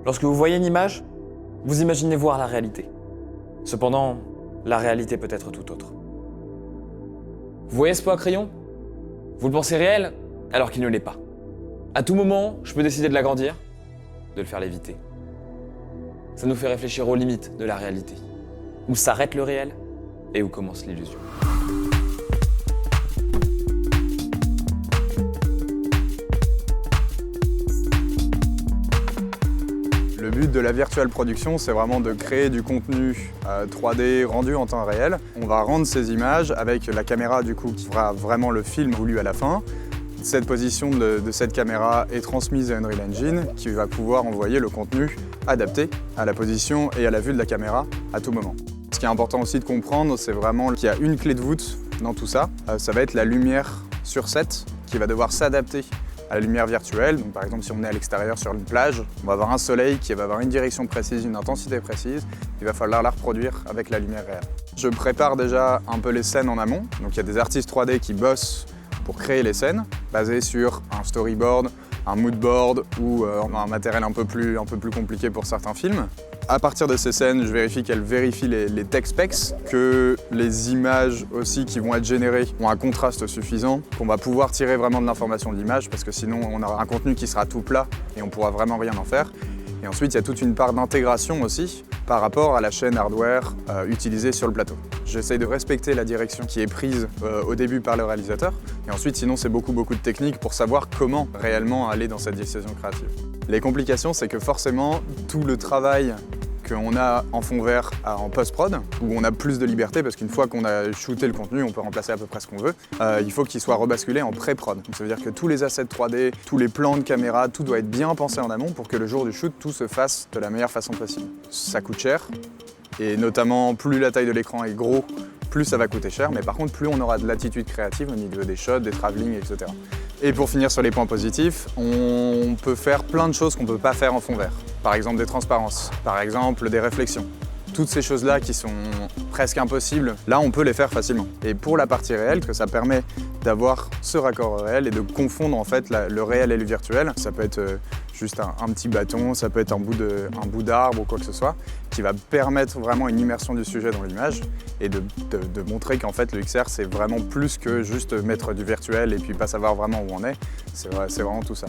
Lorsque vous voyez une image, vous imaginez voir la réalité. Cependant, la réalité peut être tout autre. Vous voyez ce pot à crayon? Vous le pensez réel, alors qu'il ne l'est pas. À tout moment, je peux décider de l'agrandir, de le faire léviter. Ça nous fait réfléchir aux limites de la réalité. Où s'arrête le réel et où commence l'illusion. Le but de la virtual production, c'est vraiment de créer du contenu 3D rendu en temps réel. On va rendre ces images avec la caméra du coup qui fera vraiment le film voulu à la fin. Cette position de cette caméra est transmise à Unreal Engine qui va pouvoir envoyer le contenu adapté à la position et à la vue de la caméra à tout moment. Ce qui est important aussi de comprendre, c'est vraiment qu'il y a une clé de voûte dans tout ça. Ça va être la lumière sur set qui va devoir s'adapter à la lumière virtuelle. Donc, par exemple, si on est à l'extérieur sur une plage, on va avoir un soleil qui va avoir une direction précise, une intensité précise. Il va falloir la reproduire avec la lumière réelle. Je prépare déjà un peu les scènes en amont. Donc il y a des artistes 3D qui bossent pour créer les scènes, basées sur un storyboard, un moodboard ou un matériel un peu plus compliqué pour certains films. À partir de ces scènes, je vérifie qu'elles vérifient les tech specs, que les images aussi qui vont être générées ont un contraste suffisant, qu'on va pouvoir tirer vraiment de l'information de l'image, parce que sinon on aura un contenu qui sera tout plat et on pourra vraiment rien en faire. Et ensuite, il y a toute une part d'intégration aussi par rapport à la chaîne hardware utilisée sur le plateau. J'essaye de respecter la direction qui est prise au début par le réalisateur. Et ensuite, sinon, c'est beaucoup de techniques pour savoir comment réellement aller dans cette décision créative. Les complications, c'est que forcément, tout le travail qu'on a en fond vert en post-prod, où on a plus de liberté parce qu'une fois qu'on a shooté le contenu, on peut remplacer à peu près ce qu'on veut, il faut qu'il soit rebasculé en pré-prod. Donc ça veut dire que tous les assets 3D, tous les plans de caméra, tout doit être bien pensé en amont pour que le jour du shoot, tout se fasse de la meilleure façon possible. Ça coûte cher, et notamment plus la taille de l'écran est gros, plus ça va coûter cher, mais par contre plus on aura de latitude créative au niveau des shots, des travelling, etc. Et pour finir sur les points positifs, on peut faire plein de choses qu'on ne peut pas faire en fond vert. Par exemple des transparences, par exemple des réflexions. Toutes ces choses-là qui sont presque impossibles, là on peut les faire facilement. Et pour la partie réelle, que ça permet d'avoir ce raccord réel et de confondre en fait le réel et le virtuel. Ça peut être juste un petit bâton, ça peut être un bout d'arbre ou quoi que ce soit, qui va permettre vraiment une immersion du sujet dans l'image et de montrer qu'en fait le XR c'est vraiment plus que juste mettre du virtuel et puis pas savoir vraiment où on est. C'est vraiment tout ça.